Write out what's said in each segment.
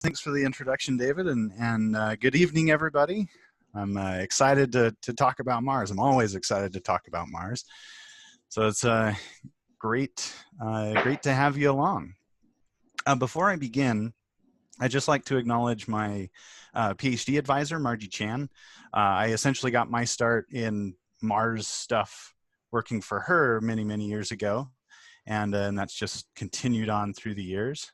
Thanks for the introduction, David, and good evening, everybody. I'm excited to talk about Mars. I'm always excited to talk about Mars. So it's great to have you along. Before I begin, I'd just like to acknowledge my PhD advisor, Margie Chan. I essentially got my start in Mars stuff working for her many years ago, and that's just continued on through the years.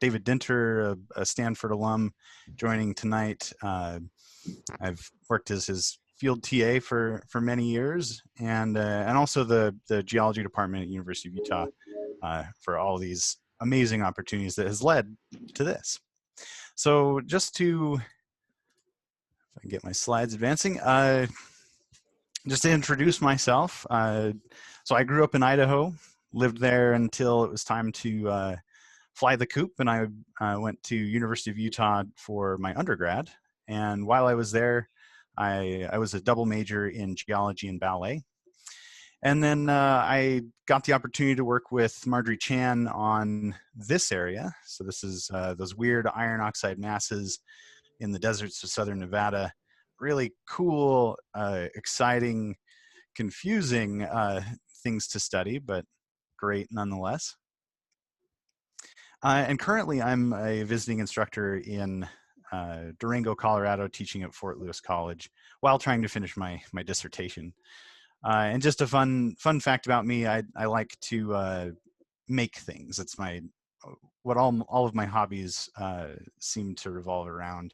David Dinter, a Stanford alum, joining tonight. I've worked as his field TA for many years, and also the geology department at University of Utah for all these amazing opportunities that has led to this. So just to, if I can get my slides advancing, just to introduce myself. So I grew up in Idaho, lived there until it was time to fly the coop, and I went to University of Utah for my undergrad. And while I was there, I was a double major in geology and ballet. And then I got the opportunity to work with Marjorie Chan on this area. So this is those weird iron oxide masses in the deserts of southern Nevada. Really cool, exciting, confusing things to study, but great nonetheless. And currently I'm a visiting instructor in Durango, Colorado, teaching at Fort Lewis College while trying to finish my dissertation. And just a fun fact about me, I like to make things. It's what all of my hobbies seem to revolve around.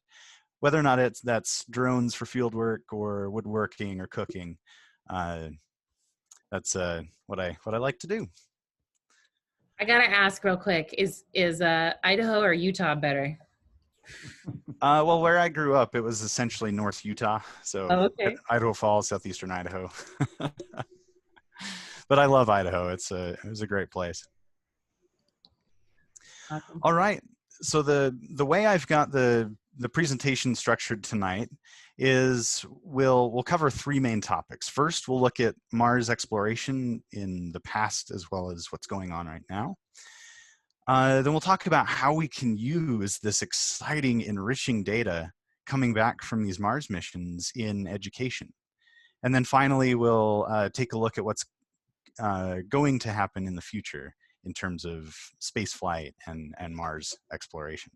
Whether or not that's drones for field work or woodworking or cooking, that's what I like to do. I gotta ask real quick: is Idaho or Utah better? Well, where I grew up, it was essentially North Utah, so okay. Idaho Falls, southeastern Idaho. But I love Idaho. It was a great place. Awesome. All right. So the way I've got the presentation structured tonight is we'll cover three main topics. First, we'll look at Mars exploration in the past as well as what's going on right now. Then we'll talk about how we can use this exciting, enriching data coming back from these Mars missions in education. And then finally, we'll take a look at what's going to happen in the future in terms of space flight and Mars exploration.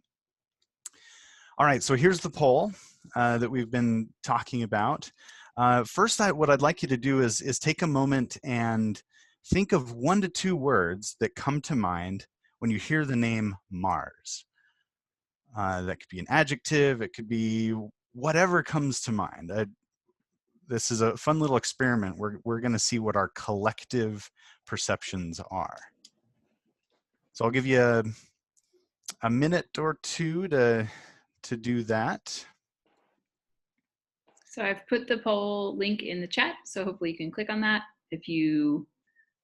All right, so here's the poll that we've been talking about. First, what I'd like you to do is take a moment and think of 1 to 2 words that come to mind when you hear the name Mars. That could be an adjective, it could be whatever comes to mind. This is a fun little experiment. We're going to see what our collective perceptions are. So I'll give you a minute or two to do that. So I've put the poll link in the chat, so hopefully you can click on that. If you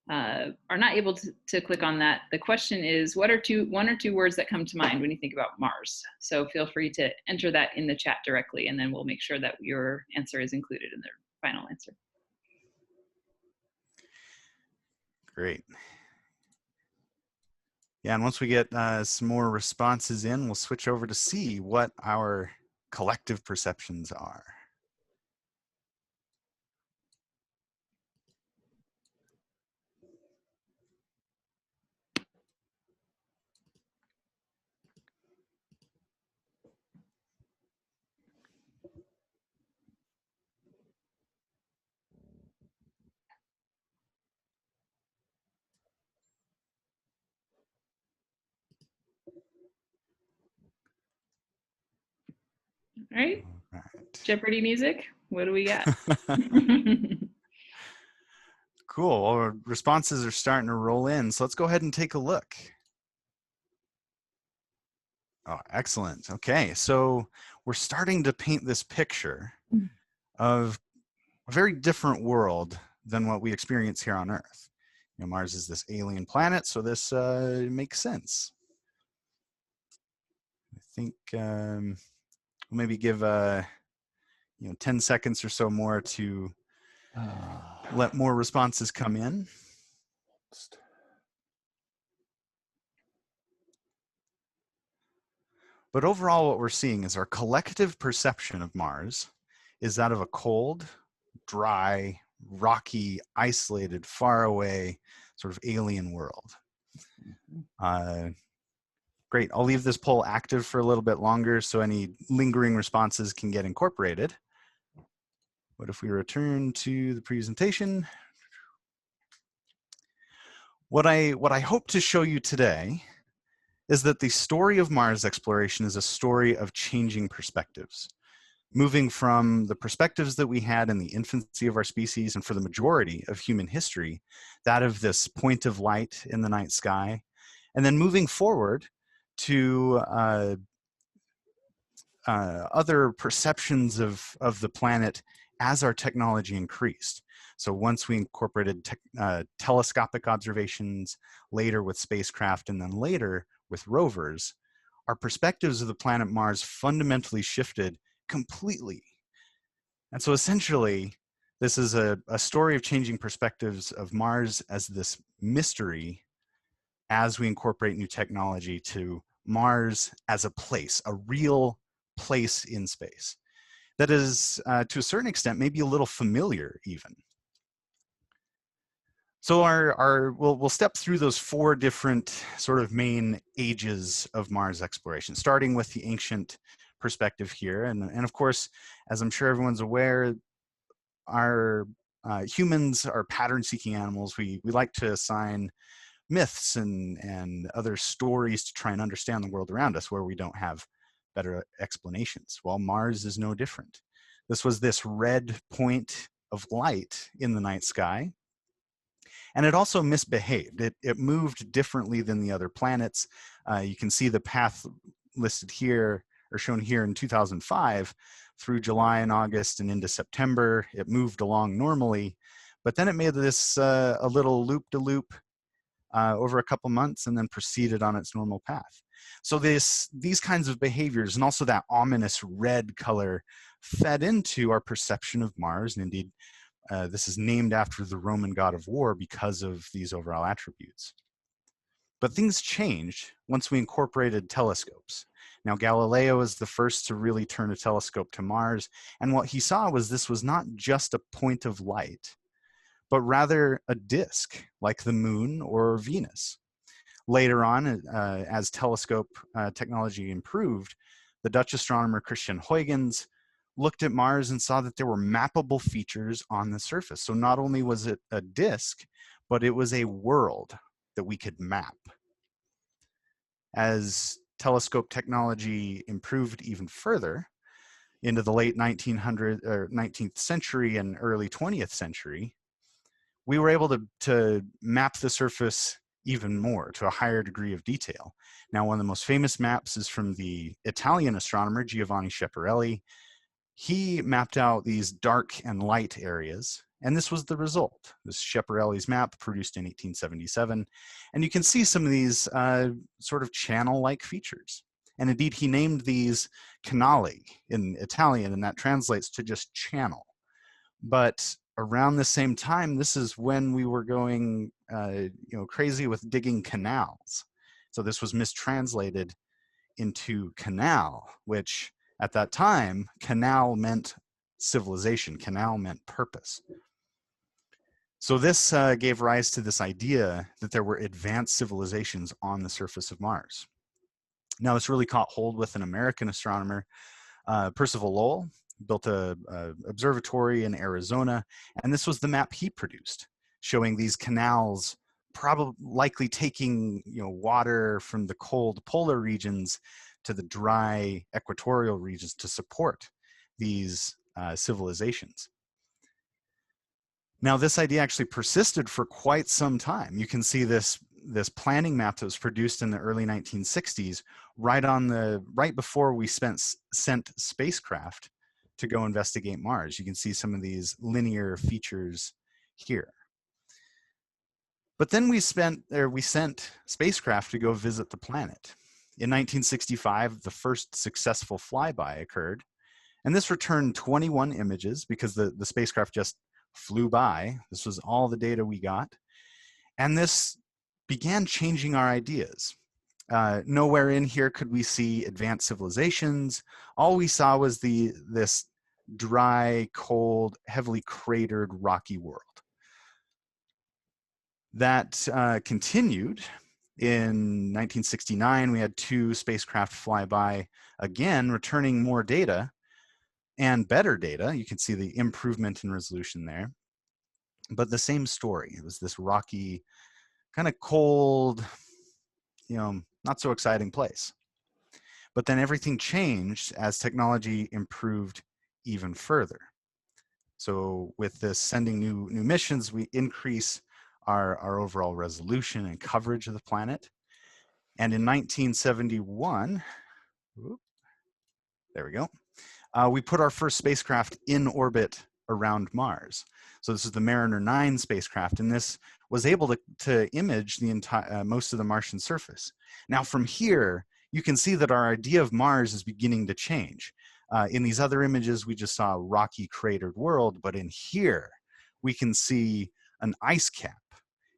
are not able to click on that, the question is, what are 1 or 2 words that come to mind when you think about Mars? So feel free to enter that in the chat directly, and then we'll make sure that your answer is included in the final answer. Great. Yeah, and once we get some more responses in, we'll switch over to see what our collective perceptions are. All right. Jeopardy music. What do we got? Cool. Well, responses are starting to roll in, so let's go ahead and take a look. Oh, excellent. Okay, so we're starting to paint this picture of a very different world than what we experience here on Earth. You know, Mars is this alien planet, so this makes sense. I think we'll maybe give 10 seconds or so more to let more responses come in. But overall, what we're seeing is our collective perception of Mars is that of a cold, dry, rocky, isolated, far away, sort of alien world. Great, I'll leave this poll active for a little bit longer so any lingering responses can get incorporated. What if we return to the presentation? What I hope to show you today is that the story of Mars exploration is a story of changing perspectives, moving from the perspectives that we had in the infancy of our species and for the majority of human history, that of this point of light in the night sky, and then moving forward to other perceptions of the planet as our technology increased. So once we incorporated telescopic observations, later with spacecraft, and then later with rovers, our perspectives of the planet Mars fundamentally shifted completely. And so essentially, this is a story of changing perspectives of Mars as this mystery as we incorporate new technology to Mars as a place, a real place in space that is, to a certain extent, maybe a little familiar even. So we'll step through those 4 different sort of main ages of Mars exploration, starting with the ancient perspective here. And of course, as I'm sure everyone's aware, our humans are pattern-seeking animals. We like to assign myths and other stories to try and understand the world around us where we don't have better explanations. Well, Mars is no different. This was this red point of light in the night sky, and it also misbehaved. It moved differently than the other planets. You can see the path listed here, or shown here in 2005, through July and August and into September. It moved along normally, but then it made this a little loop-de-loop over a couple months and then proceeded on its normal path. So these kinds of behaviors and also that ominous red color fed into our perception of Mars, and indeed this is named after the Roman god of war because of these overall attributes. But things changed once we incorporated telescopes. Now, Galileo was the first to really turn a telescope to Mars, and what he saw was this was not just a point of light, but rather a disk like the moon or Venus. Later on, as telescope technology improved, the Dutch astronomer Christian Huygens looked at Mars and saw that there were mappable features on the surface. So not only was it a disk, but it was a world that we could map. As telescope technology improved even further into the late 19th century and early 20th century, we were able to map the surface even more, to a higher degree of detail. Now, one of the most famous maps is from the Italian astronomer Giovanni Schiaparelli. He mapped out these dark and light areas, and this was the result. This Schiaparelli's map, produced in 1877, and you can see some of these sort of channel-like features. And indeed, he named these canali in Italian, and that translates to just channel. But around the same time, this is when we were going crazy with digging canals. So this was mistranslated into canal, which at that time, canal meant civilization, canal meant purpose. So this gave rise to this idea that there were advanced civilizations on the surface of Mars. Now, this really caught hold with an American astronomer, Percival Lowell, built a observatory in Arizona, and this was the map he produced, showing these canals probably likely taking water from the cold polar regions to the dry equatorial regions to support these civilizations. Now, this idea actually persisted for quite some time. You can see this planning map that was produced in the early 1960s, right before we sent spacecraft to go investigate Mars. You can see some of these linear features here. But then we sent spacecraft to go visit the planet. In 1965, the first successful flyby occurred, and this returned 21 images because the spacecraft just flew by. This was all the data we got, and this began changing our ideas. Nowhere in here could we see advanced civilizations. All we saw was this dry, cold, heavily cratered, rocky world. That continued. In 1969, we had 2 spacecraft fly by, again, returning more data and better data. You can see the improvement in resolution there. But the same story. It was this rocky, kind of cold, not so exciting place. But then everything changed as technology improved even further. So with this sending new missions, we increase our overall resolution and coverage of the planet. And in 1971, there we go, we put our first spacecraft in orbit around Mars. So this is the Mariner 9 spacecraft, and this was able to image the entire most of the Martian surface. Now from here, you can see that our idea of Mars is beginning to change. In these other images, we just saw a rocky cratered world, but in here, we can see an ice cap.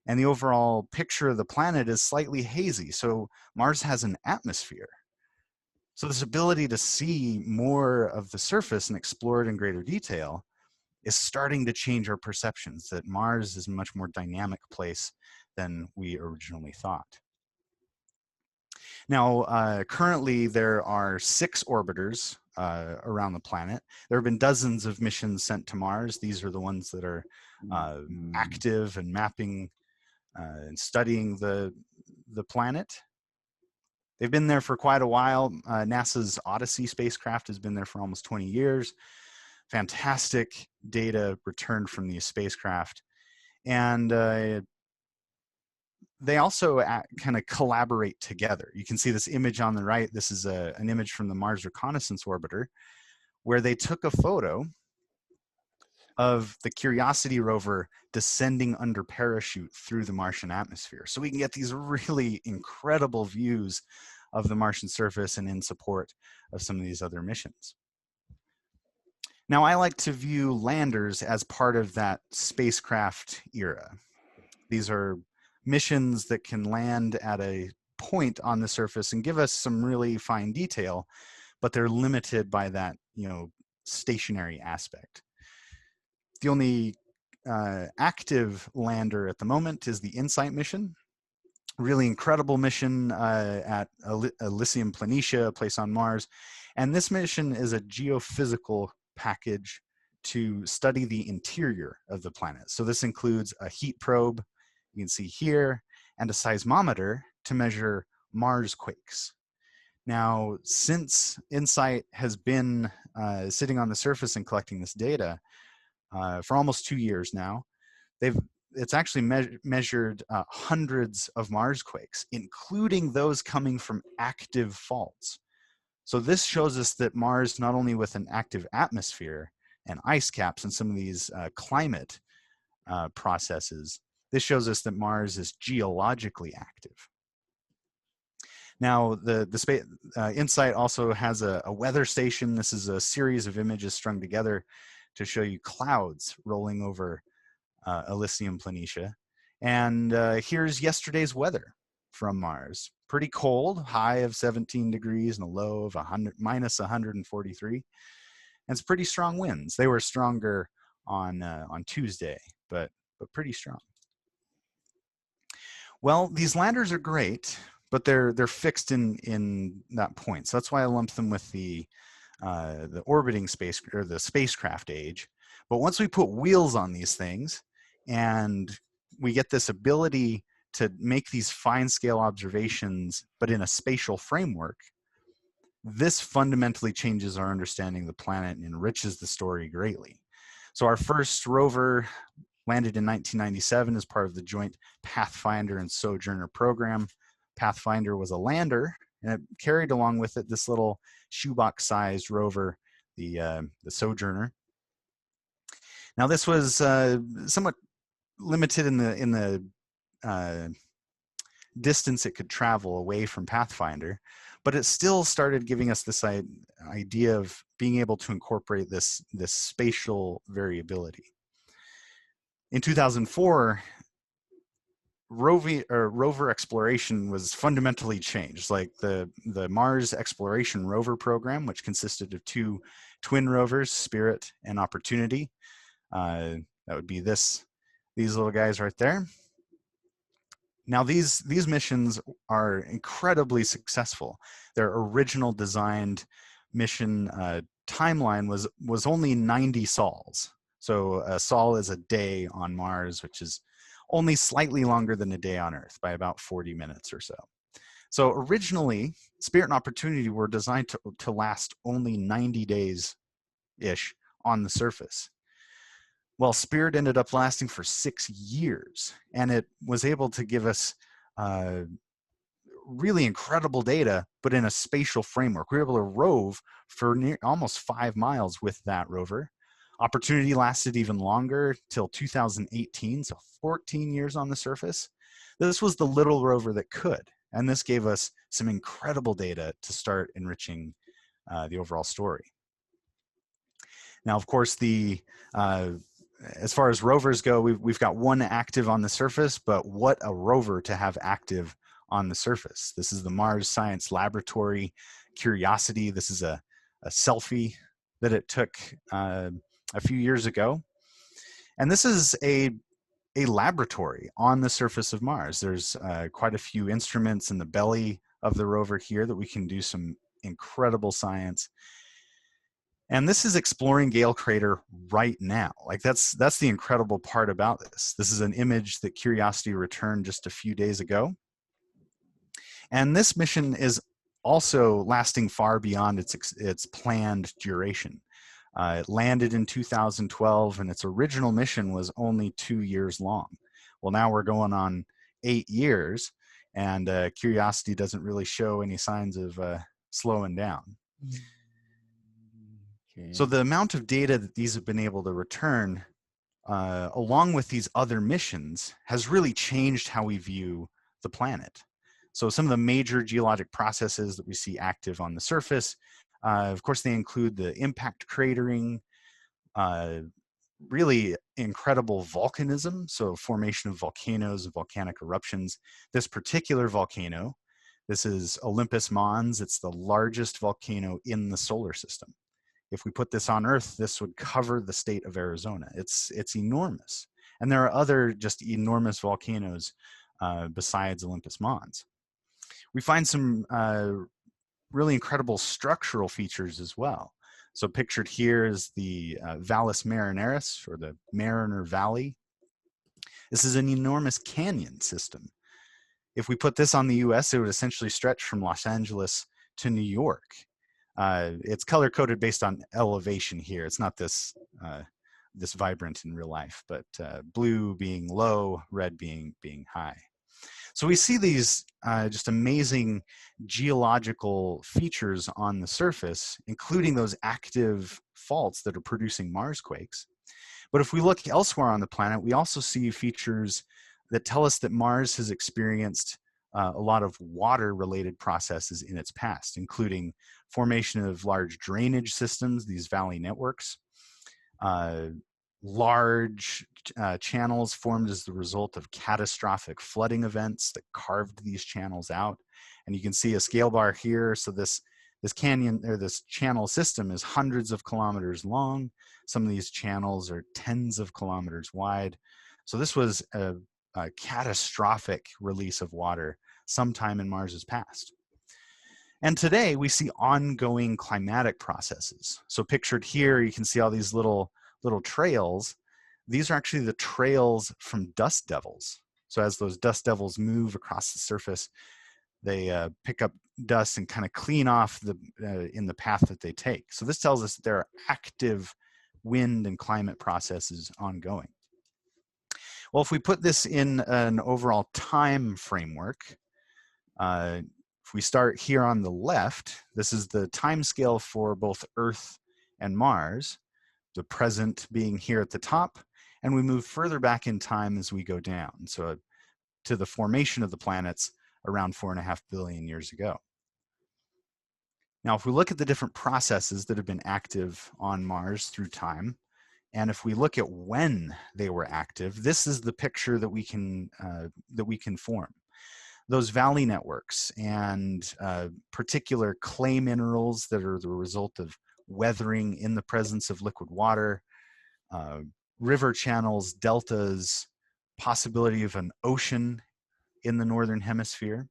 And the overall picture of the planet is slightly hazy. So Mars has an atmosphere. So this ability to see more of the surface and explore it in greater detail is starting to change our perceptions that Mars is a much more dynamic place than we originally thought. Now, currently there are 6 orbiters around the planet. There have been dozens of missions sent to Mars. These are the ones that are active and mapping and studying the planet. They've been there for quite a while. NASA's Odyssey spacecraft has been there for almost 20 years. Fantastic data returned from these spacecraft. And they also kind of collaborate together. You can see this image on the right. This is an image from the Mars Reconnaissance Orbiter, where they took a photo of the Curiosity rover descending under parachute through the Martian atmosphere. So we can get these really incredible views of the Martian surface and in support of some of these other missions. Now, I like to view landers as part of that spacecraft era. These are missions that can land at a point on the surface and give us some really fine detail, but they're limited by that, stationary aspect. The only active lander at the moment is the InSight mission. Really incredible mission at Elysium Planitia, a place on Mars. And this mission is a geophysical package to study the interior of the planet. So this includes a heat probe, you can see here, and a seismometer to measure Mars quakes. Now, since InSight has been sitting on the surface and collecting this data for almost 2 years now, it's actually measured hundreds of Mars quakes, including those coming from active faults. So this shows us that Mars, not only with an active atmosphere and ice caps and some of these climate processes, this shows us that Mars is geologically active. Now, the InSight also has a weather station. This is a series of images strung together to show you clouds rolling over Elysium Planitia. And here's yesterday's weather from Mars. Pretty cold, high of 17 degrees and a low of minus 143. And it's pretty strong winds. They were stronger on Tuesday, but pretty strong. Well, these landers are great, but they're fixed in that point. So that's why I lumped them with the orbiting space or the spacecraft age. But once we put wheels on these things and we get this ability to make these fine scale observations, but in a spatial framework, this fundamentally changes our understanding of the planet and enriches the story greatly. So our first rover landed in 1997 as part of the joint Pathfinder and Sojourner program. Pathfinder was a lander, and it carried along with it this little shoebox-sized rover, the Sojourner. Now, this was somewhat limited in the distance it could travel away from Pathfinder, but it still started giving us this idea of being able to incorporate this spatial variability. In 2004, rover exploration was fundamentally changed. Like the Mars Exploration Rover program, which consisted of 2 twin rovers, Spirit and Opportunity. That would be these little guys right there. Now these missions are incredibly successful. Their original designed mission timeline was only 90 sols. So a sol is a day on Mars, which is only slightly longer than a day on Earth by about 40 minutes or so. So originally, Spirit and Opportunity were designed to last only 90 days-ish on the surface. Well, Spirit ended up lasting for 6 years, and it was able to give us really incredible data, but in a spatial framework. We were able to rove for almost 5 miles with that rover. Opportunity lasted even longer, till 2018, so 14 years on the surface. This was the little rover that could, and this gave us some incredible data to start enriching the overall story. Now, of course, as far as rovers go, we've got 1 active on the surface, but what a rover to have active on the surface. This is the Mars Science Laboratory Curiosity. This is a selfie that it took a few years ago. And this is a laboratory on the surface of Mars. There's quite a few instruments in the belly of the rover here that we can do some incredible science. And this is exploring Gale Crater right now. Like that's the incredible part about this. This is an image that Curiosity returned just a few days ago. And this mission is also lasting far beyond its planned duration. It landed in 2012, and its original mission was only 2 years long. Well, now we're going on 8 years, and Curiosity doesn't really show any signs of slowing down. Okay. So the amount of data that these have been able to return, along with these other missions, has really changed how we view the planet. So some of the major geologic processes that we see active on the surface, of course, they include the impact cratering, really incredible volcanism, so formation of volcanoes and volcanic eruptions. This particular volcano, this is Olympus Mons. It's the largest volcano in the solar system. If we put this on Earth, this would cover the state of Arizona. It's enormous. And there are other just enormous volcanoes besides Olympus Mons. We find some really incredible structural features as well. So pictured here is the Valles Marineris, or the Mariner Valley. This is an enormous canyon system. If we put this on the US, it would essentially stretch from Los Angeles to New York. It's color-coded based on elevation here. It's not this vibrant in real life, but blue being low, red being high. So we see these just amazing geological features on the surface, including those active faults that are producing Marsquakes. But if we look elsewhere on the planet, we also see features that tell us that Mars has experienced a lot of water-related processes in its past, including formation of large drainage systems, these valley networks, large channels formed as the result of catastrophic flooding events that carved these channels out. And you can see a scale bar here. So this canyon, or this channel system, is hundreds of kilometers long. Some of these channels are tens of kilometers wide. So this was a catastrophic release of water sometime in Mars's past. And today we see ongoing climatic processes. So pictured here, you can see all these little trails. These are actually the trails from dust devils. So as those dust devils move across the surface, they pick up dust and kind of clean off in the path that they take. So this tells us that there are active wind and climate processes ongoing. Well, if we put this in an overall time framework, if we start here on the left, this is the time scale for both Earth and Mars, the present being here at the top, and we move further back in time as we go down, so to the formation of the planets around 4.5 billion years ago. Now, if we look at the different processes that have been active on Mars through time, And if we look at when they were active, this is the picture that we can form. Those valley networks and particular clay minerals that are the result of weathering in the presence of liquid water, river channels, deltas, possibility of an ocean in the northern hemisphere.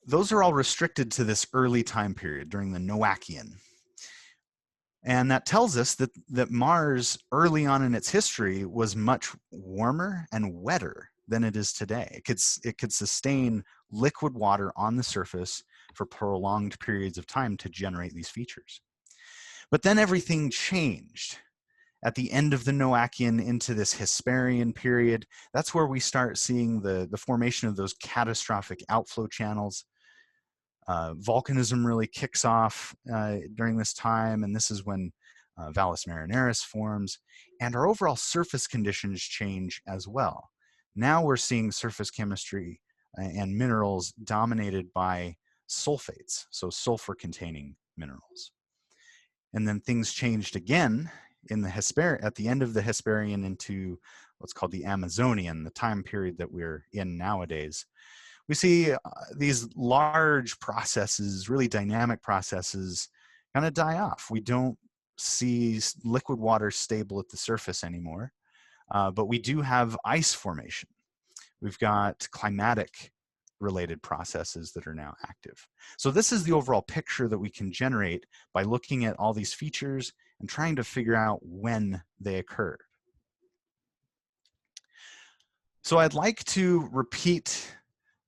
Those are all restricted to this early time period during the Noachian. And that tells us that Mars early on in its history was much warmer and wetter than it is today. It could sustain liquid water on the surface for prolonged periods of time to generate these features. But then everything changed. At the end of the Noachian into this Hesperian period, that's where we start seeing the formation of those catastrophic outflow channels. Volcanism really kicks off during this time, and this is when Valles Marineris forms, and our overall surface conditions change as well. Now we're seeing surface chemistry and minerals dominated by sulfates, so sulfur-containing minerals. And then things changed again in the at the end of the Hesperian into what's called the Amazonian, the time period that we're in nowadays. We see these large processes, really dynamic processes, kind of die off. We don't see liquid water stable at the surface anymore, but we do have ice formation. We've got climatic related processes that are now active. So this is the overall picture that we can generate by looking at all these features and trying to figure out when they occurred. So I'd like to repeat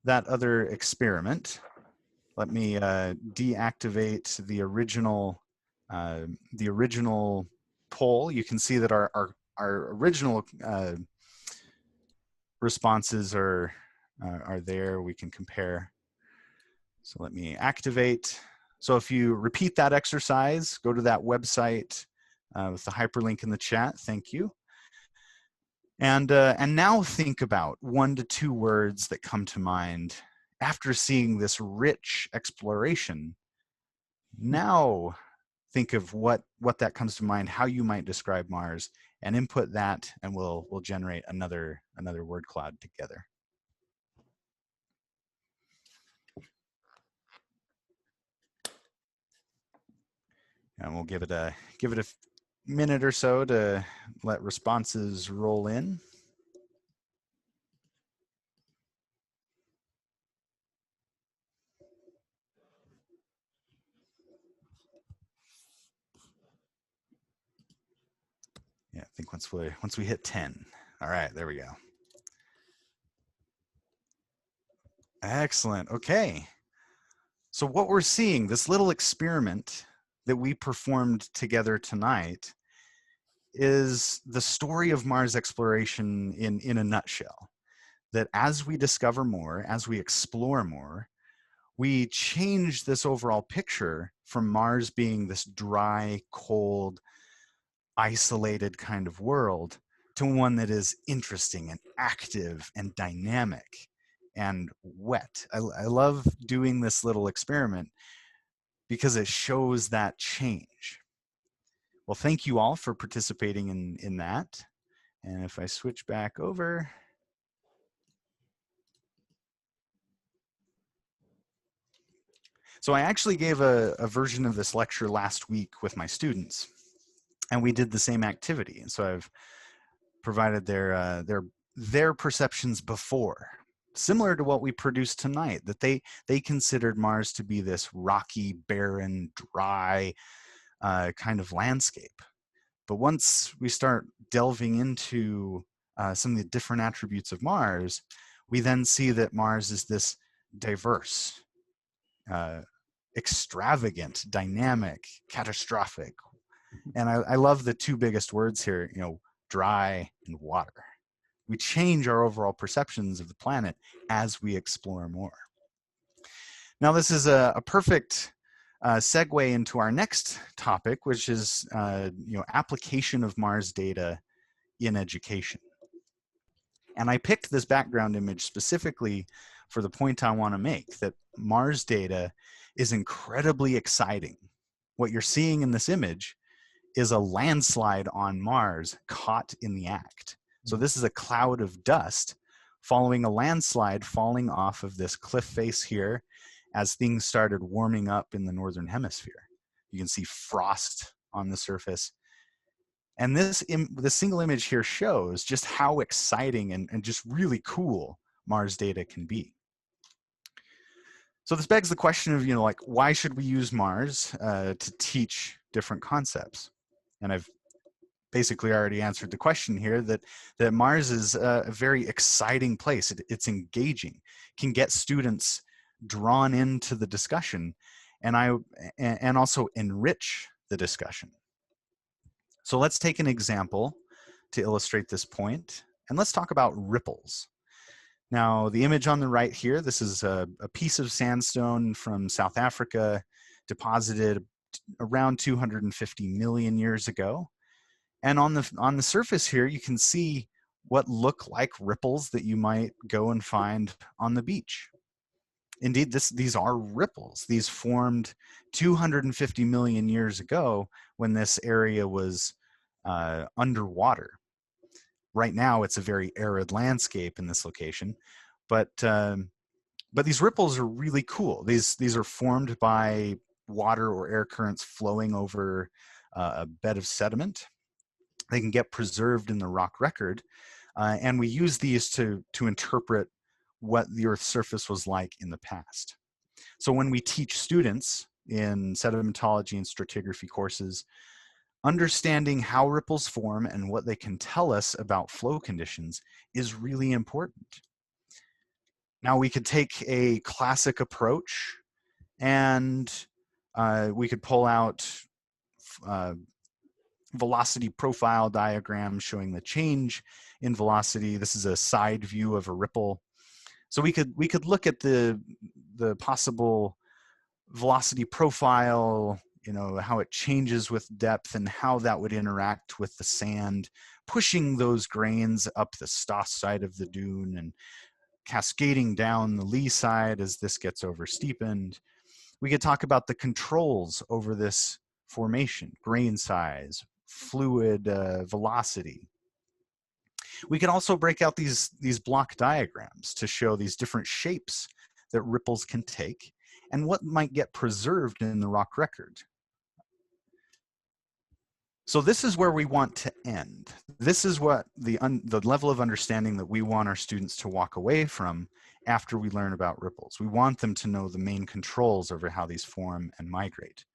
that other experiment. Let me deactivate the original poll. You can see that our original responses are there. We can compare. So let me activate. So if you repeat that exercise, go to that website with the hyperlink in the chat. Thank you. And now think about 1 to 2 words that come to mind after seeing this rich exploration. Now think of what that comes to mind, how you might describe Mars, and input that, and we'll generate another word cloud together. And we'll give it a minute or so to let responses roll in. Yeah, I think once we hit 10. All right, there we go. Excellent. Okay. So what we're seeing, this little experiment that we performed together tonight, is the story of Mars exploration in a nutshell. That as we discover more, as we explore more, we change this overall picture from Mars being this dry, cold, isolated kind of world to one that is interesting and active and dynamic and wet. I love doing this little experiment because it shows that change. Well, thank you all for participating in that. And if I switch back over. So I actually gave a version of this lecture last week with my students, and we did the same activity. And so I've provided their perceptions before, similar to what we produced tonight, that they considered Mars to be this rocky, barren, dry kind of landscape. But once we start delving into some of the different attributes of Mars, we then see that Mars is this diverse, extravagant, dynamic, catastrophic. And I love the 2 biggest words here, dry and water. We change our overall perceptions of the planet as we explore more. Now, this is a perfect segue into our next topic, which is application of Mars data in education. And I picked this background image specifically for the point I want to make, that Mars data is incredibly exciting. What you're seeing in this image is a landslide on Mars caught in the act. So this is a cloud of dust following a landslide falling off of this cliff face here as things started warming up in the northern hemisphere. You can see frost on the surface. And this single image here shows just how exciting and just really cool Mars data can be. So this begs the question of, like, why should we use Mars to teach different concepts? And I've basically already answered the question here that Mars is a very exciting place. It's engaging, can get students drawn into the discussion, and also enrich the discussion. So let's take an example to illustrate this point, and let's talk about ripples. Now, the image on the right here, this is a piece of sandstone from South Africa, deposited around 250 million years ago. And on the surface here, you can see what look like ripples that you might go and find on the beach. Indeed, these are ripples. These formed 250 million years ago when this area was underwater. Right now, it's a very arid landscape in this location, but these ripples are really cool. These are formed by water or air currents flowing over a bed of sediment. They can get preserved in the rock record, and we use these to interpret what the Earth's surface was like in the past. So when we teach students in sedimentology and stratigraphy courses, understanding how ripples form and what they can tell us about flow conditions is really important. Now, we could take a classic approach and we could pull out velocity profile diagrams showing the change in velocity. This is a side view of a ripple. So we could look at the possible velocity profile, how it changes with depth and how that would interact with the sand, pushing those grains up the Stoss side of the dune and cascading down the lee side as this gets oversteepened. We could talk about the controls over this formation, grain size, fluid velocity. We could also break out these block diagrams to show these different shapes that ripples can take and what might get preserved in the rock record. So this is where we want to end. This is what the level of understanding that we want our students to walk away from after we learn about ripples. We want them to know the main controls over how these form and migrate.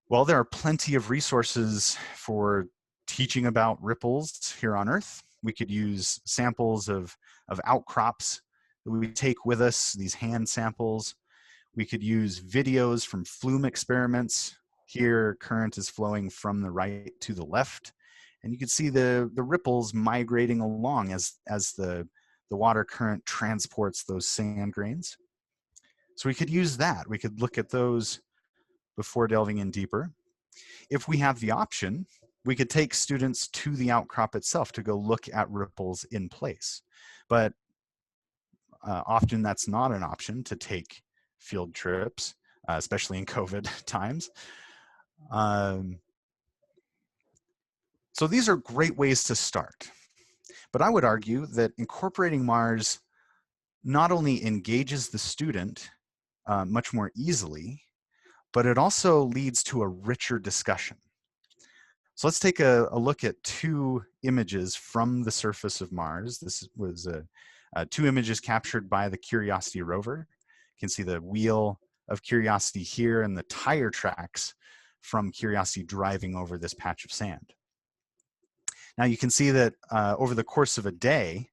Well, there are plenty of resources for teaching about ripples here on Earth. We could use samples of outcrops that we take with us, these hand samples. We could use videos from flume experiments. Here, current is flowing from the right to the left. And you can see the ripples migrating along as the water current transports those sand grains. So we could use that. We could look at those before delving in deeper. If we have the option, we could take students to the outcrop itself to go look at ripples in place. But often that's not an option to take field trips, especially in COVID times. So these are great ways to start. But I would argue that incorporating Mars not only engages the student much more easily, but it also leads to a richer discussion. So let's take a look at two images from the surface of Mars. This was two images captured by the Curiosity rover. You can see the wheel of Curiosity here and the tire tracks from Curiosity driving over this patch of sand. Now you can see that over the course of a day,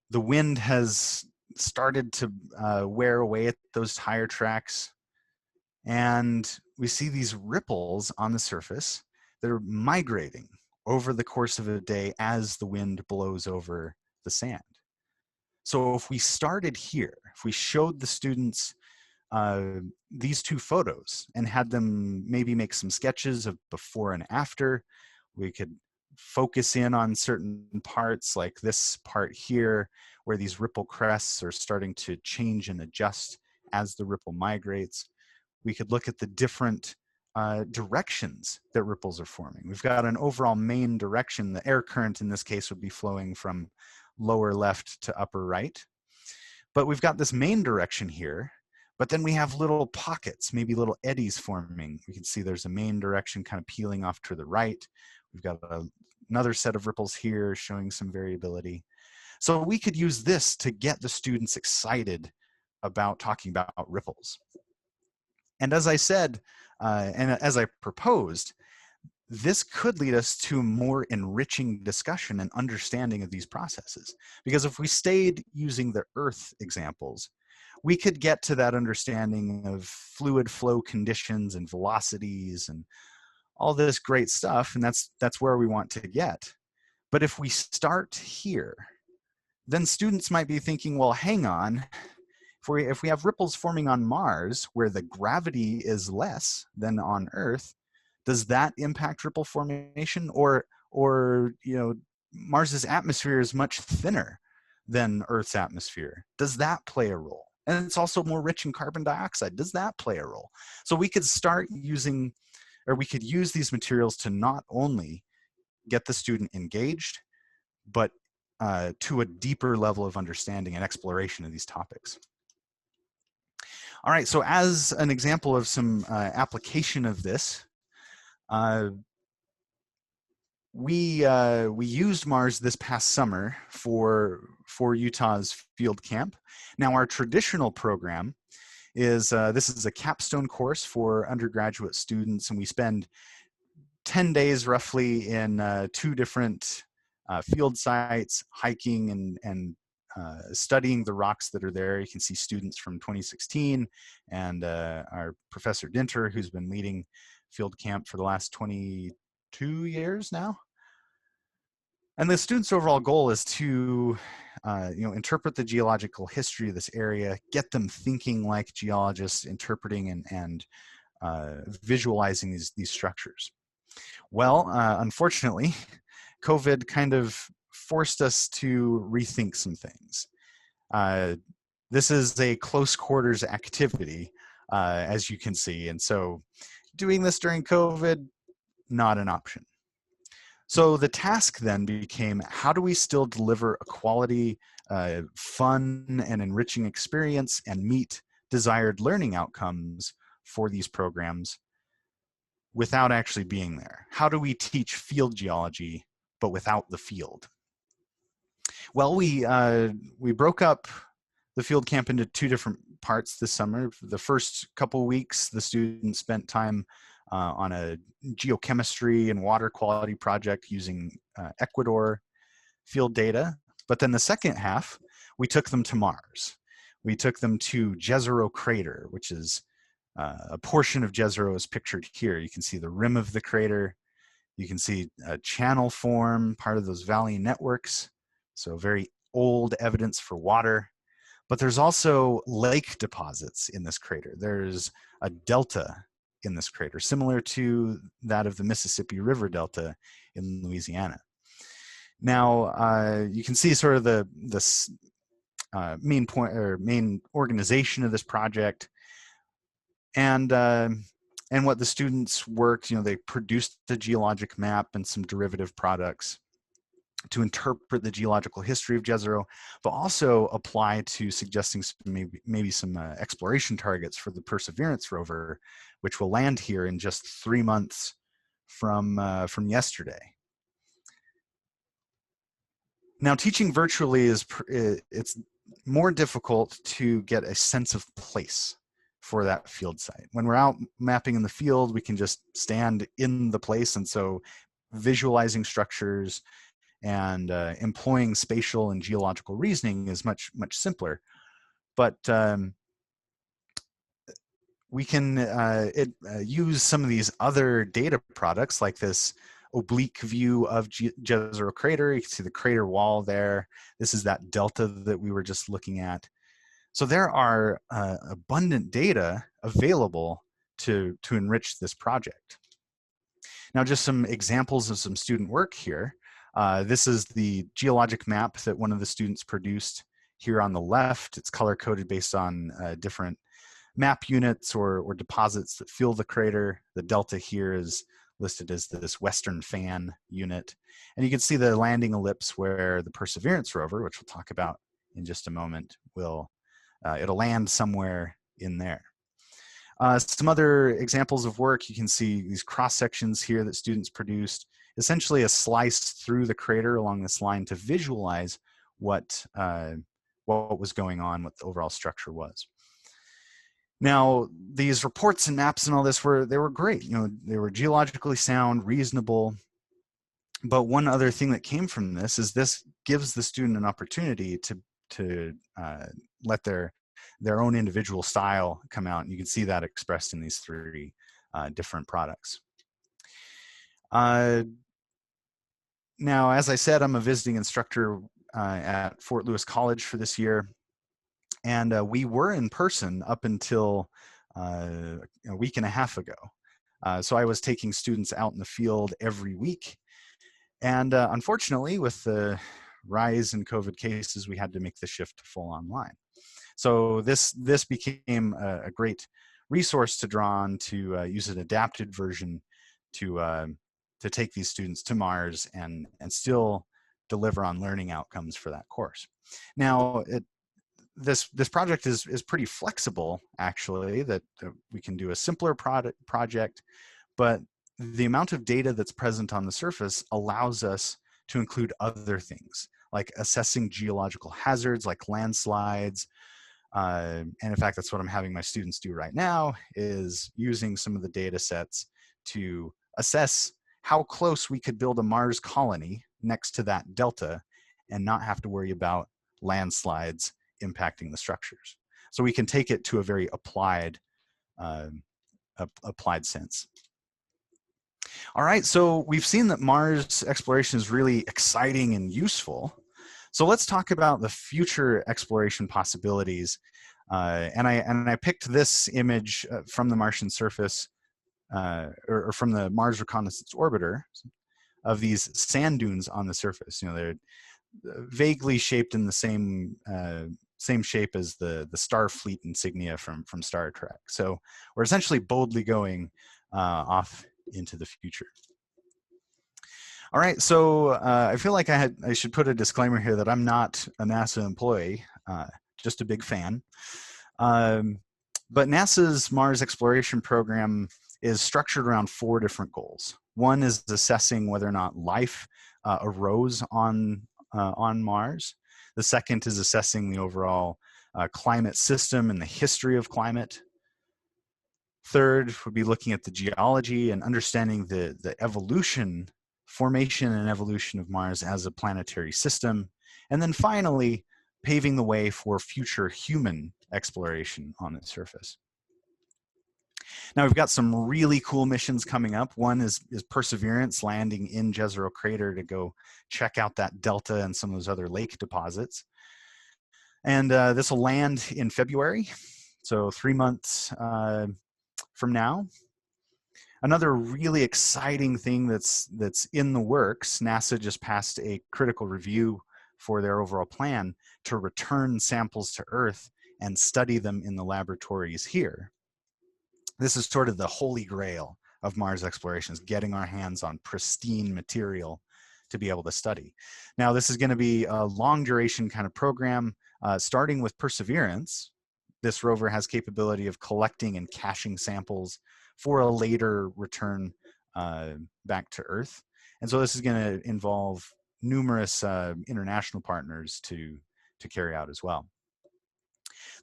the wind has started to wear away at those tire tracks, and we see these ripples on the surface that are migrating over the course of a day as the wind blows over the sand. So if we started here, if we showed the students these two photos and had them maybe make some sketches of before and after, we could focus in on certain parts like this part here where these ripple crests are starting to change and adjust as the ripple migrates. We could look at the different directions that ripples are forming. We've got an overall main direction. The air current in this case would be flowing from lower left to upper right. But we've got this main direction here, but then we have little pockets, maybe little eddies forming. We can see there's a main direction kind of peeling off to the right. We've got another set of ripples here showing some variability. So we could use this to get the students excited about talking about ripples. And as I said, and as I proposed, this could lead us to a more enriching discussion and understanding of these processes. Because if we stayed using the Earth examples, we could get to that understanding of fluid flow conditions and velocities and all this great stuff, and that's where we want to get. But if we start here, then students might be thinking, well, hang on, if we have ripples forming on Mars where the gravity is less than on Earth, does that impact ripple formation? Or you know, Mars's atmosphere is much thinner than Earth's atmosphere. Does that play a role? And it's also more rich in carbon dioxide. Does that play a role? So we could start using, or we could use these materials to not only get the student engaged, but to a deeper level of understanding and exploration of these topics. All right, so as an example of some application of this, we used Mars this past summer for Utah's field camp. Now our traditional program is, this is a capstone course for undergraduate students, and we spend 10 days roughly in 2 different field sites, hiking and studying the rocks that are there. You can see students from 2016 and our Professor Dinter, who's been leading field camp for the last 22 years now. And the students' overall goal is to interpret the geological history of this area, get them thinking like geologists, interpreting and visualizing these structures. Well, unfortunately, COVID kind of forced us to rethink some things. This is a close quarters activity, as you can see. And so doing this during COVID, not an option. So the task then became, how do we still deliver a quality, fun and enriching experience and meet desired learning outcomes for these programs without actually being there? How do we teach field geology but without the field? Well, we broke up the field camp into 2 different parts this summer. For the first couple weeks, the students spent time on a geochemistry and water quality project using Ecuador field data. But then the second half, we took them to Mars. We took them to Jezero Crater, which is a portion of Jezero is pictured here. You can see the rim of the crater. You can see a channel form, part of those valley networks. So very old evidence for water. But there's also lake deposits in this crater. There's a delta in this crater, similar to that of the Mississippi River Delta in Louisiana. Now, you can see sort of the main point or main organization of this project, and what the students worked. They produced the geologic map and some derivative products to interpret the geological history of Jezero, but also apply to suggesting maybe some exploration targets for the Perseverance rover, which will land here in just 3 months from yesterday. Now, teaching virtually it's more difficult to get a sense of place for that field site. When we're out mapping in the field, we can just stand in the place, and so visualizing structures and employing spatial and geological reasoning is much simpler. But we can use some of these other data products, like this oblique view of Jezero Crater. You can see the crater wall there. This is that delta that we were just looking at. So there are abundant data available to enrich this project. Now, just some examples of some student work here. This is the geologic map that one of the students produced here on the left. It's color-coded based on different map units or deposits that fill the crater. The delta here is listed as this western fan unit. And you can see the landing ellipse where the Perseverance rover, which we'll talk about in just a moment, will it'll land somewhere in there. Some other examples of work, you can see these cross sections here that students produced, essentially a slice through the crater along this line to visualize what was going on, what the overall structure was. Now, these reports and maps and all this were great. You know, they were geologically sound, reasonable. But one other thing that came from this is this gives the student an opportunity to let their own individual style come out, and you can see that expressed in these three different products. Now, as I said, I'm a visiting instructor at Fort Lewis College for this year. And we were in person up until a week and a half ago. So I was taking students out in the field every week. And unfortunately, with the rise in COVID cases, we had to make the shift to full online. So this became a great resource to draw on to use an adapted version to take these students to Mars and still deliver on learning outcomes for that course. Now, this project is pretty flexible, actually, that we can do a simpler project, but the amount of data that's present on the surface allows us to include other things, like assessing geological hazards like landslides. And in fact, that's what I'm having my students do right now, is using some of the data sets to assess how close we could build a Mars colony next to that delta and not have to worry about landslides impacting the structures. So we can take it to a very applied sense. All right, so we've seen that Mars exploration is really exciting and useful. So let's talk about the future exploration possibilities. And I picked this image from the Martian surface, or from the Mars Reconnaissance Orbiter, of these sand dunes on the surface. You know, they're vaguely shaped in the same shape as the Starfleet insignia from Star Trek. So we're essentially boldly going off into the future. All right, so I feel like I should put a disclaimer here that I'm not a NASA employee, just a big fan. But NASA's Mars exploration program is structured around 4 different goals. One is assessing whether or not life arose on Mars. The second is assessing the overall climate system and the history of climate. Third would be looking at the geology and understanding the formation and evolution of Mars as a planetary system. And then finally, paving the way for future human exploration on its surface. Now, we've got some really cool missions coming up. One is Perseverance landing in Jezero Crater to go check out that delta and some of those other lake deposits. And this will land in February, so 3 months from now. Another really exciting thing that's in the works, NASA just passed a critical review for their overall plan to return samples to Earth and study them in the laboratories here. This is sort of the holy grail of Mars exploration, is getting our hands on pristine material to be able to study. Now, this is going to be a long duration kind of program, starting with Perseverance. This rover has capability of collecting and caching samples for a later return back to Earth. And so this is going to involve numerous international partners to carry out as well.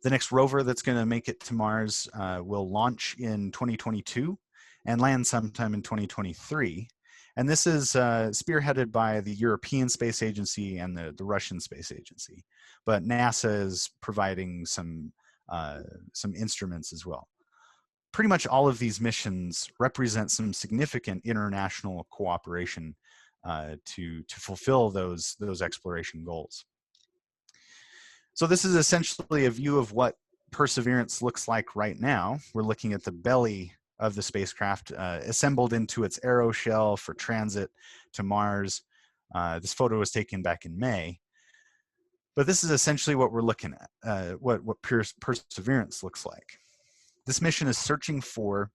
The next rover that's going to make it to Mars will launch in 2022 and land sometime in 2023. And this is spearheaded by the European Space Agency and the Russian Space Agency. But NASA is providing some instruments as well. Pretty much all of these missions represent some significant international cooperation to fulfill those exploration goals. So this is essentially a view of what Perseverance looks like right now. We're looking at the belly of the spacecraft assembled into its aeroshell for transit to Mars. This photo was taken back in May. But this is essentially what we're looking at, what Perseverance looks like. This mission is searching for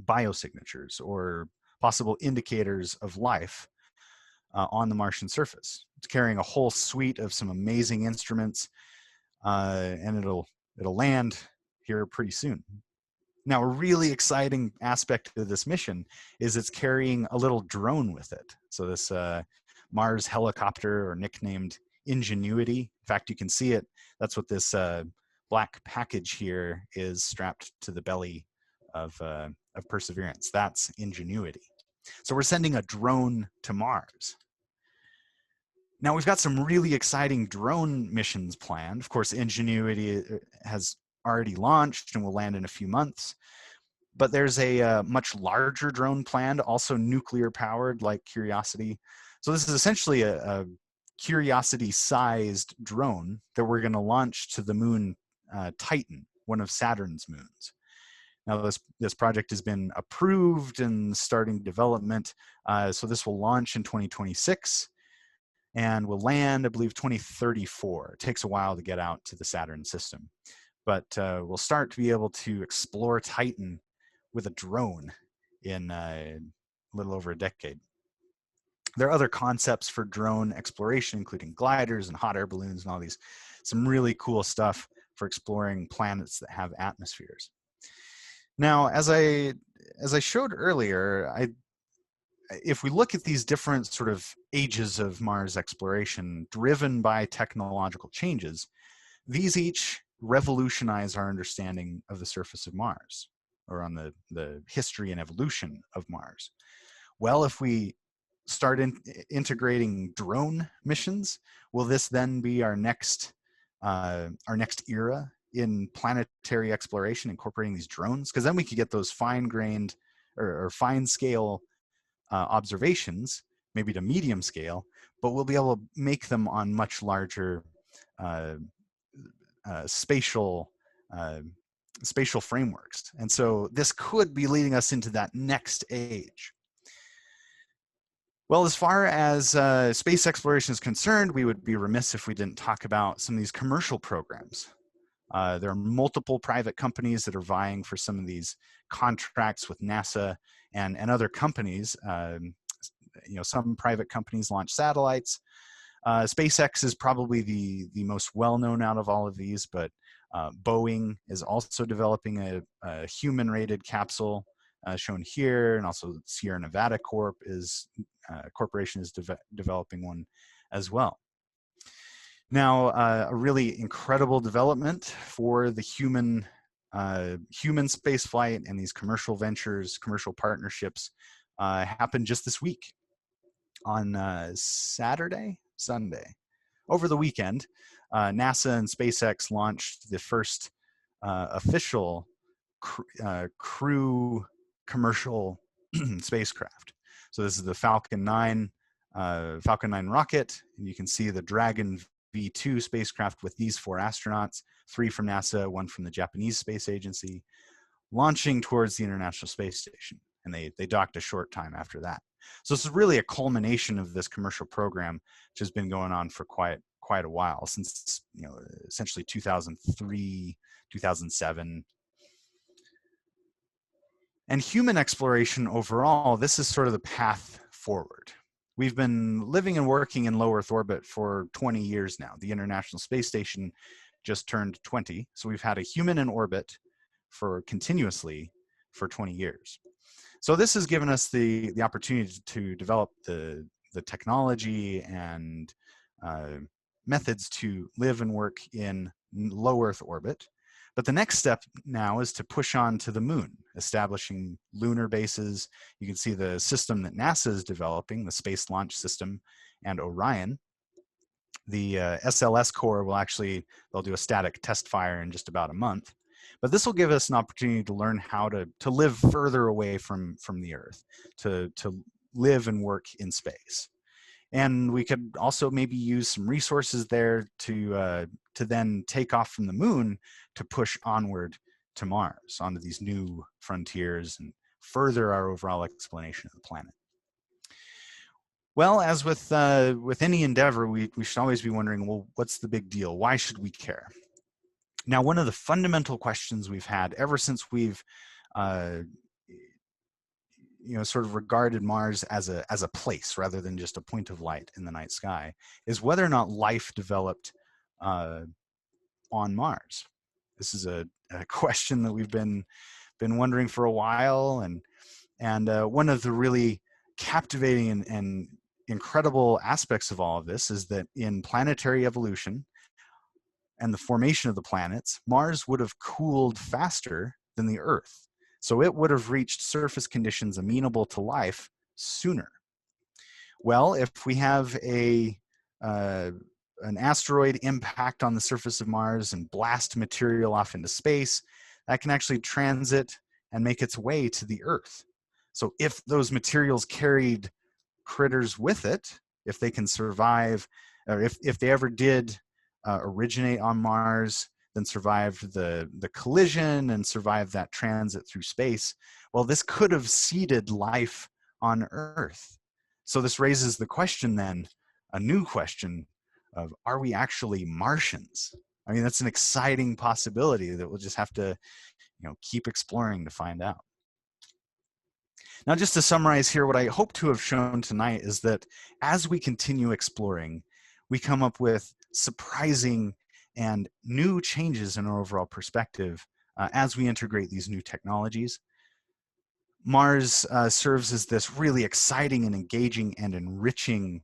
biosignatures or possible indicators of life on the Martian surface. It's carrying a whole suite of some amazing instruments, and it'll land here pretty soon. Now, a really exciting aspect of this mission is it's carrying a little drone with it. So this Mars helicopter, or nicknamed Ingenuity. In fact, you can see it. That's what this black package here is strapped to the belly of Perseverance. That's Ingenuity. So we're sending a drone to Mars. Now, we've got some really exciting drone missions planned. Of course, Ingenuity has already launched and will land in a few months. But there's a much larger drone planned, also nuclear powered, like Curiosity. So this is essentially a Curiosity-sized drone that we're going to launch to the moon Titan, one of Saturn's moons. Now, this project has been approved and starting development. So this will launch in 2026 and will land, I believe, 2034. It takes a while to get out to the Saturn system. But we'll start to be able to explore Titan with a drone in a little over a decade. There are other concepts for drone exploration, including gliders and hot air balloons and all these, some really cool stuff for exploring planets that have atmospheres. Now, as I showed earlier, if we look at these different sort of ages of Mars exploration driven by technological changes, these each revolutionize our understanding of the surface of Mars, or on the history and evolution of Mars. Well, if we start integrating drone missions, will this then be our next era in planetary exploration, incorporating these drones? Because then we could get those fine-grained or fine-scale observations, maybe to medium scale, but we'll be able to make them on much larger spatial frameworks. And so this could be leading us into that next age. Well, as far as space exploration is concerned, we would be remiss if we didn't talk about some of these commercial programs. There are multiple private companies that are vying for some of these contracts with NASA and other companies. Some private companies launch satellites. SpaceX is probably the most well-known out of all of these, but Boeing is also developing a human-rated capsule shown here, and also Sierra Nevada Corporation is developing one as well. Now, a really incredible development for the human space flight and these commercial ventures, commercial partnerships happened just this week on Sunday. Over the weekend, NASA and SpaceX launched the first official crew commercial spacecraft. So this is the Falcon 9 rocket, and you can see the Dragon V2 spacecraft with these 4 astronauts, 3 from NASA, 1 from the Japanese Space Agency, launching towards the International Space Station. And they docked a short time after that. So this is really a culmination of this commercial program, which has been going on for quite a while, since essentially 2003, 2007. And human exploration overall, this is sort of the path forward. We've been living and working in low Earth orbit for 20 years now. The International Space Station just turned 20, so we've had a human in orbit continuously for 20 years. So this has given us the opportunity to develop the technology and methods to live and work in low Earth orbit. But the next step now is to push on to the moon, establishing lunar bases. You can see the system that NASA is developing, the Space Launch System, and Orion. The SLS core they'll do a static test fire in just about a month. But this will give us an opportunity to learn how to live further away from the Earth, to live and work in space. And we could also maybe use some resources there to then take off from the moon to push onward to Mars, onto these new frontiers, and further our overall explanation of the planet. Well, as with any endeavor, we should always be wondering, well, what's the big deal? Why should we care? Now, one of the fundamental questions we've had ever since we've sort of regarded Mars as a place rather than just a point of light in the night sky is whether or not life developed on Mars. This is a question that we've been wondering for a while, and one of the really captivating and incredible aspects of all of this is that in planetary evolution and the formation of the planets, Mars would have cooled faster than the Earth. So it would have reached surface conditions amenable to life sooner. Well, if we have an asteroid impact on the surface of Mars and blast material off into space, that can actually transit and make its way to the Earth. So if those materials carried critters with it, if they can survive, or if they ever did originate on Mars, then survived the collision and survived that transit through space, well, this could have seeded life on Earth. So this raises the question then, a new question of, are we actually Martians? I mean, that's an exciting possibility that we'll just have to, keep exploring to find out. Now, just to summarize here, what I hope to have shown tonight is that as we continue exploring, we come up with surprising and new changes in our overall perspective as we integrate these new technologies. Mars serves as this really exciting and engaging and enriching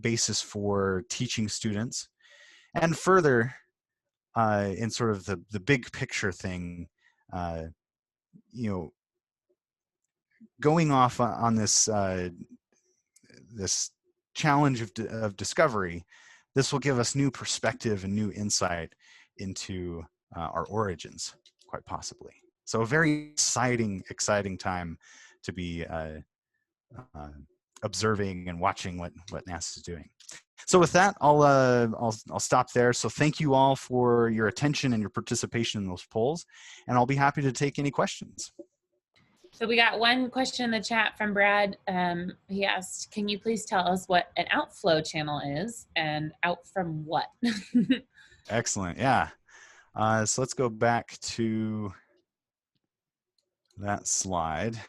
basis for teaching students. And further, in sort of the big picture thing, going off on this this challenge of discovery, this will give us new perspective and new insight into our origins, quite possibly. So a very exciting time to be observing and watching what NASA is doing. So with that, I'll stop there. So thank you all for your attention and your participation in those polls, and I'll be happy to take any questions. So we got one question in the chat from Brad. He asked, can you please tell us what an outflow channel is and out from what? Excellent, yeah. So let's go back to that slide.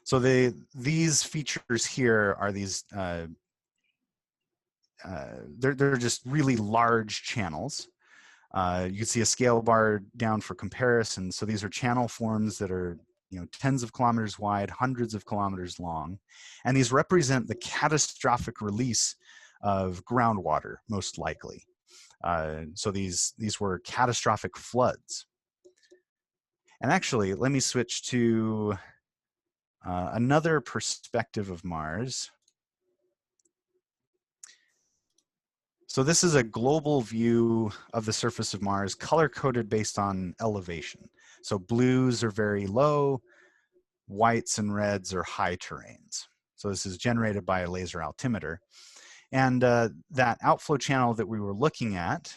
So these features here are these, they're just really large channels. You can see a scale bar down for comparison. So these are channel forms that are tens of kilometers wide, hundreds of kilometers long. And these represent the catastrophic release of groundwater, most likely. So these were catastrophic floods. And actually, let me switch to another perspective of Mars. So this is a global view of the surface of Mars, color-coded based on elevation. So blues are very low, whites and reds are high terrains. So this is generated by a laser altimeter. And that outflow channel that we were looking at,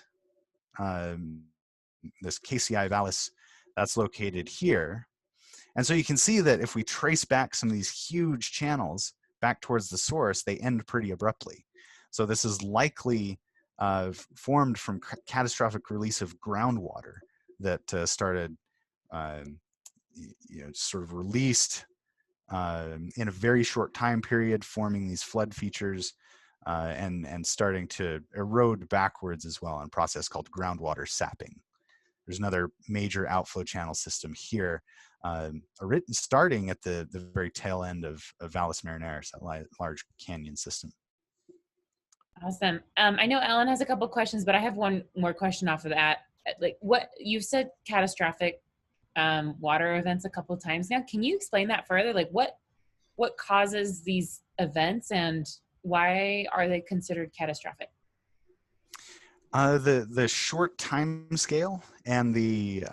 this KCI Vallis, that's located here. And so you can see that if we trace back some of these huge channels back towards the source, they end pretty abruptly. So this is likely formed from catastrophic release of groundwater that started, sort of released in a very short time period, forming these flood features and starting to erode backwards as well in a process called groundwater sapping. There's another major outflow channel system here, starting at the very tail end of Valles Marineris, that large canyon system. Awesome. I know Ellen has a couple questions, but I have one more question off of that. Like, what you've said, catastrophic water events a couple of times now. Can you explain that further? Like, what causes these events, and why are they considered catastrophic? The short time scale and the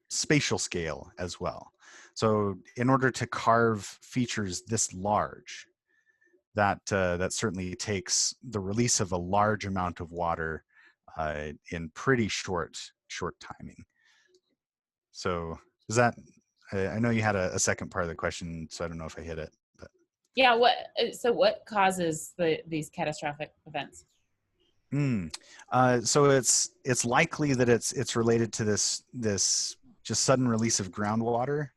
spatial scale as well. So in order to carve features this large, that certainly takes the release of a large amount of water in pretty short timing. So is that, I know you had a second part of the question, so I don't know if I hit it. But. Yeah, so what causes these catastrophic events? So it's likely that it's related to this just sudden release of groundwater.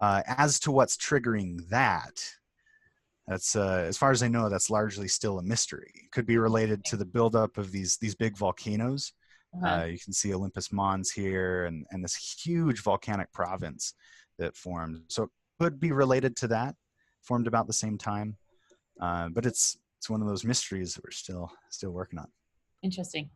As to what's triggering that, that's as far as I know, that's largely still a mystery. It could be related to the buildup of these big volcanoes. Uh-huh. You can see Olympus Mons here, and this huge volcanic province that formed. So it could be related to that, formed about the same time. But it's one of those mysteries that we're still working on. Interesting.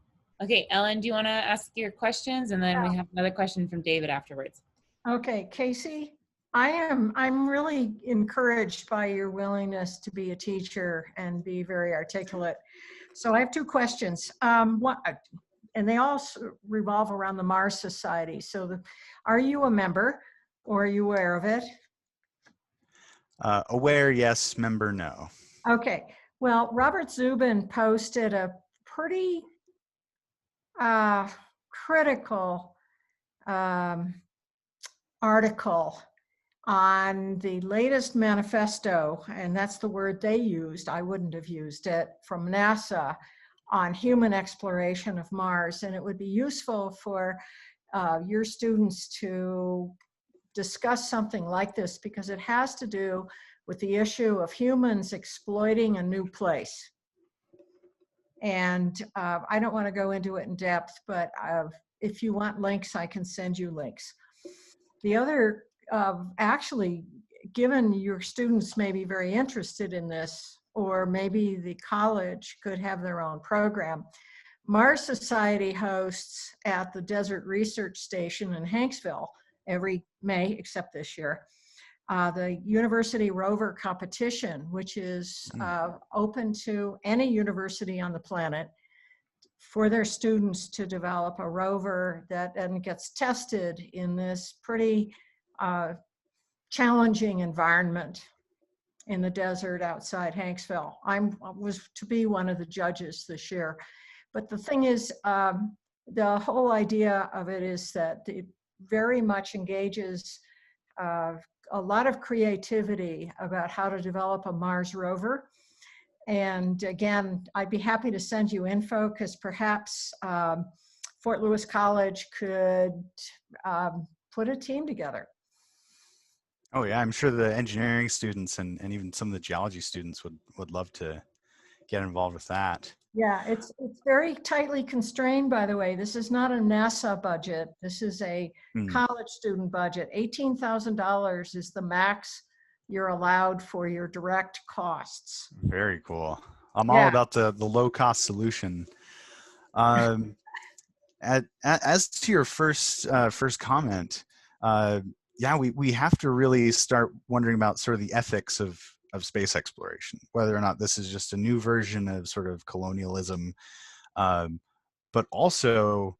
Okay, Ellen, do you want to ask your questions? And then we have another question from David afterwards. Okay, Casey, I'm really encouraged by your willingness to be a teacher and be very articulate. So I have two questions. And they all revolve around the Mars Society. So are you a member, or are you aware of it? Aware, yes. Member, no. Okay. Well, Robert Zubin posted a pretty critical article on the latest manifesto, and that's the word they used, I wouldn't have used it, from NASA on human exploration of Mars. And it would be useful for your students to discuss something like this, because it has to do with the issue of humans exploiting a new place. And I don't want to go into it in depth, but if you want links, I can send you links. The other, actually, given your students may be very interested in this, or maybe the college could have their own program, Mars Society hosts at the Desert Research Station in Hanksville every May, except this year, the University Rover Competition, which is open to any university on the planet for their students to develop a rover that then gets tested in this pretty challenging environment in the desert outside Hanksville. I was to be one of the judges this year. But the thing is, the whole idea of it is that it very much engages a lot of creativity about how to develop a Mars rover. And again, I'd be happy to send you info, because perhaps Fort Lewis College could put a team together. Oh yeah, I'm sure the engineering students and even some of the geology students would love to get involved with that. Yeah, it's very tightly constrained, by the way. This is not a NASA budget. This is a college student budget. $18,000 is the max you're allowed for your direct costs. Very cool. I'm all about the low cost solution. As to your first comment, we have to really start wondering about sort of the ethics of space exploration, whether or not this is just a new version of sort of colonialism, but also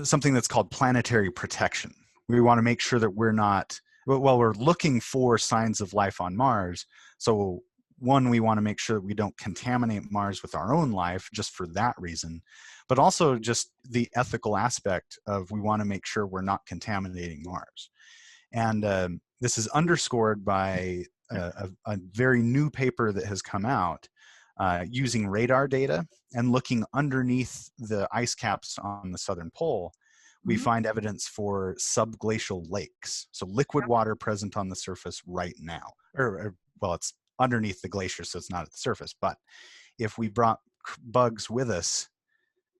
something that's called planetary protection. We want to make sure that we're not, well, we're looking for signs of life on Mars. So one, we want to make sure that we don't contaminate Mars with our own life just for that reason, but also just the ethical aspect of we want to make sure we're not contaminating Mars. And this is underscored by a very new paper that has come out using radar data and looking underneath the ice caps on the southern pole. We find evidence for subglacial lakes, so liquid water present on the surface right now, or well, it's underneath the glacier, so it's not at the surface. But if we brought bugs with us,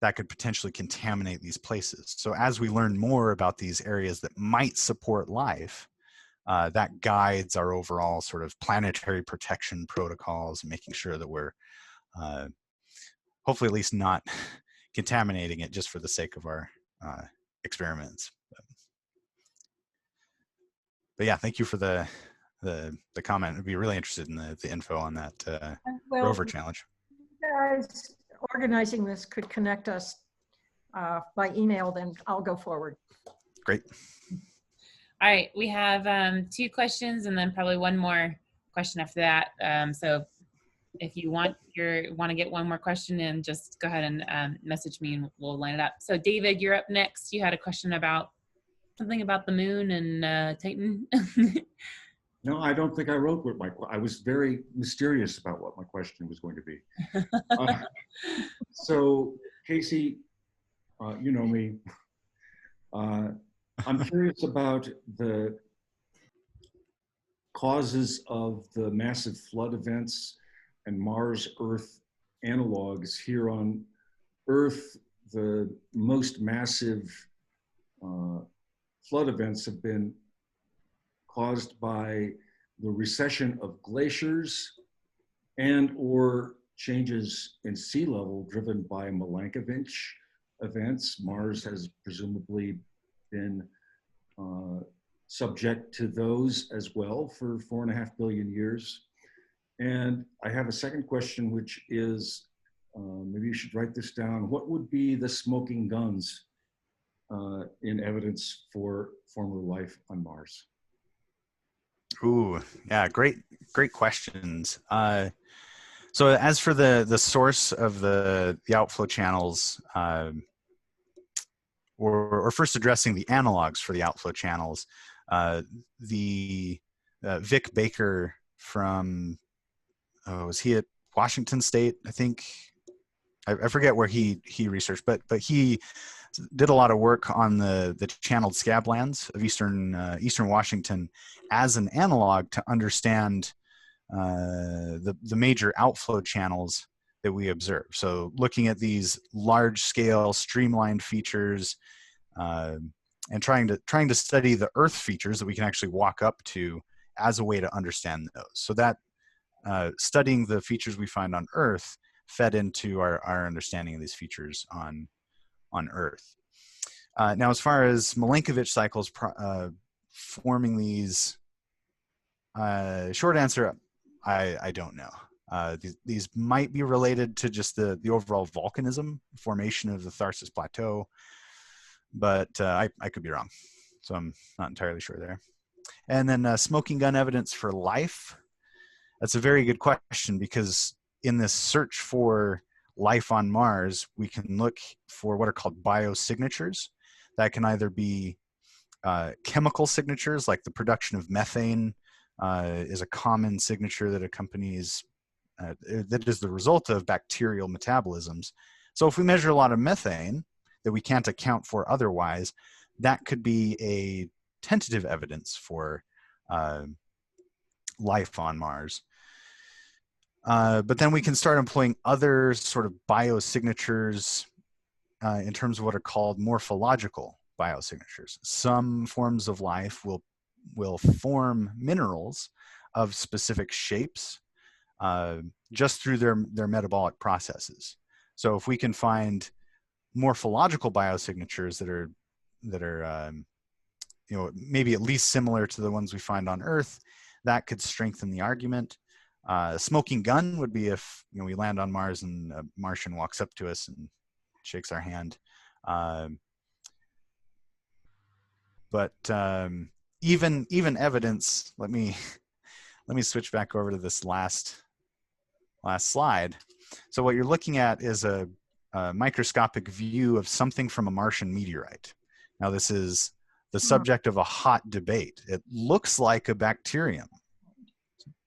that could potentially contaminate these places. So as we learn more about these areas that might support life, that guides our overall sort of planetary protection protocols, making sure that we're hopefully at least not contaminating it just for the sake of our experiments. But yeah, thank you for the comment. I'd be really interested in the info on that rover challenge. Guys, organizing this could connect us by email, then I'll go forward. Great. All right, we have 2 questions and then probably one more question after that. So if you want to get one more question in, just go ahead and message me and we'll line it up. So David, you're up next. You had a question about something about the moon and Titan. No, I don't think I wrote what I was very mysterious about what my question was going to be. So, Casey, you know me. I'm curious about the causes of the massive flood events and Mars-Earth analogs. Here on Earth, the most massive flood events have been caused by the recession of glaciers and or changes in sea level driven by Milankovitch events. Mars has presumably been subject to those as well for 4.5 billion years. And I have a second question, which is, maybe you should write this down. What would be the smoking guns in evidence for former life on Mars? Ooh, yeah, great questions. So as for the source of the outflow channels, or first addressing the analogs for the outflow channels, the Vic Baker from, was he at Washington State? I think, I forget where he researched, but he did a lot of work on the channeled scablands of eastern Washington as an analog to understand the major outflow channels that we observe. So looking at these large scale streamlined features and trying to study the Earth features that we can actually walk up to as a way to understand those. So that studying the features we find on Earth fed into our understanding of these features on Earth. Now, as far as Milankovitch cycles forming these, short answer, I don't know. These might be related to just the overall volcanism formation of the Tharsis Plateau, but I could be wrong. So I'm not entirely sure there. And then smoking gun evidence for life. That's a very good question, because in this search for life on Mars, we can look for what are called biosignatures. That can either be chemical signatures, like the production of methane is a common signature that accompanies, that is the result of bacterial metabolisms. So if we measure a lot of methane that we can't account for otherwise, that could be a tentative evidence for life on Mars. But then we can start employing other sort of biosignatures in terms of what are called morphological biosignatures. Some forms of life will form minerals of specific shapes just through their metabolic processes. So if we can find morphological biosignatures that are you know, maybe at least similar to the ones we find on Earth, that could strengthen the argument. Smoking gun would be if, you know, we land on Mars and a Martian walks up to us and shakes our hand. But even evidence. Let me switch back over to this last slide. So what you're looking at is a microscopic view of something from a Martian meteorite. Now this is the subject of a hot debate. It looks like a bacterium.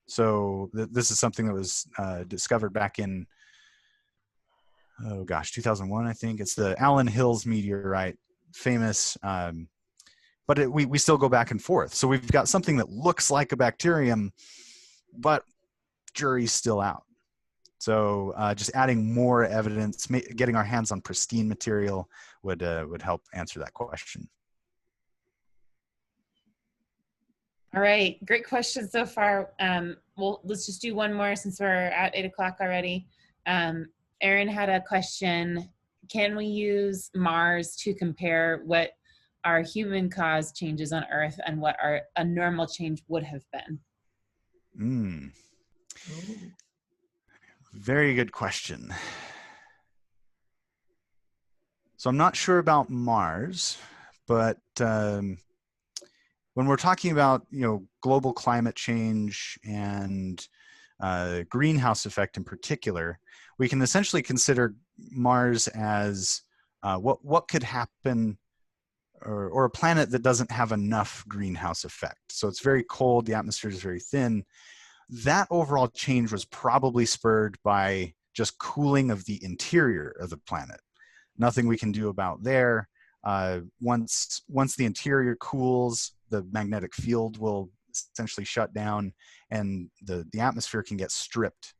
So this is something that was discovered back in, oh gosh, 2001, I think. It's the Allen Hills meteorite, famous, but we still go back and forth. So we've got something that looks like a bacterium, but jury's still out. So just adding more evidence, getting our hands on pristine material would help answer that question. All right, great question so far. Well, let's just do one more since we're at 8 o'clock already. Erin had a question. Can we use Mars to compare what our human-caused changes on Earth and what a normal change would have been? Very good question. So I'm not sure about Mars, but when we're talking about, you know, global climate change and greenhouse effect in particular, we can essentially consider Mars as what could happen, or a planet that doesn't have enough greenhouse effect. So it's very cold, the atmosphere is very thin. That overall change was probably spurred by just cooling of the interior of the planet. Nothing we can do about there. Once the interior cools, the magnetic field will essentially shut down, and the atmosphere can get stripped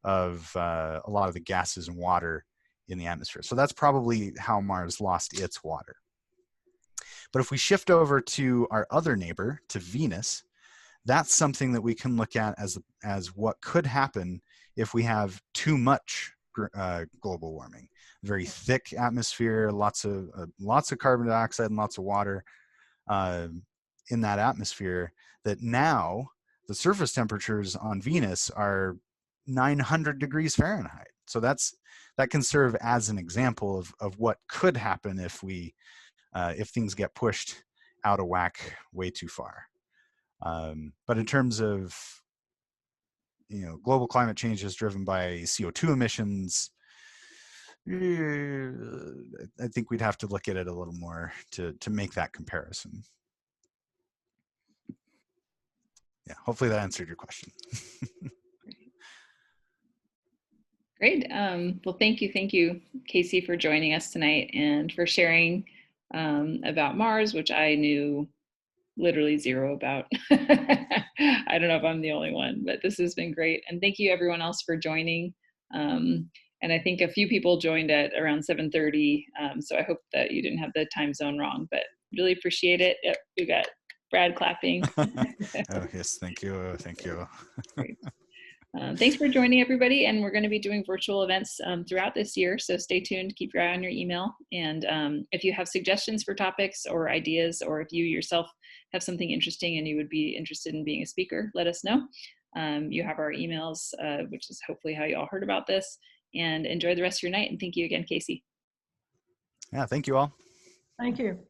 of a lot of the gases and water in the atmosphere. So that's probably how Mars lost its water. But if we shift over to our other neighbor, to Venus, that's something that we can look at as what could happen if we have too much global warming. Very thick atmosphere, lots of carbon dioxide and lots of water in that atmosphere, that now the surface temperatures on Venus are 900 degrees Fahrenheit. So that can serve as an example of what could happen if things get pushed out of whack way too far. But in terms of, global climate change is driven by CO2 emissions, I think we'd have to look at it a little more to make that comparison. Yeah, hopefully that answered your question. Great. Well, thank you, Casey, for joining us tonight and for sharing about Mars, which I knew literally zero about. I don't know if I'm the only one, but this has been great. And thank you everyone else for joining. And I think a few people joined at around 7:30. So I hope that you didn't have the time zone wrong, but really appreciate it. Yep, we got Brad clapping. Oh, yes, thank you. Thank you. Great. Thanks for joining, everybody. And we're going to be doing virtual events throughout this year. So stay tuned, keep your eye on your email. And if you have suggestions for topics or ideas, or if you yourself have something interesting and you would be interested in being a speaker, let us know. You have our emails, which is hopefully how you all heard about this. And enjoy the rest of your night. And thank you again, Casey. Yeah, thank you all. Thank you.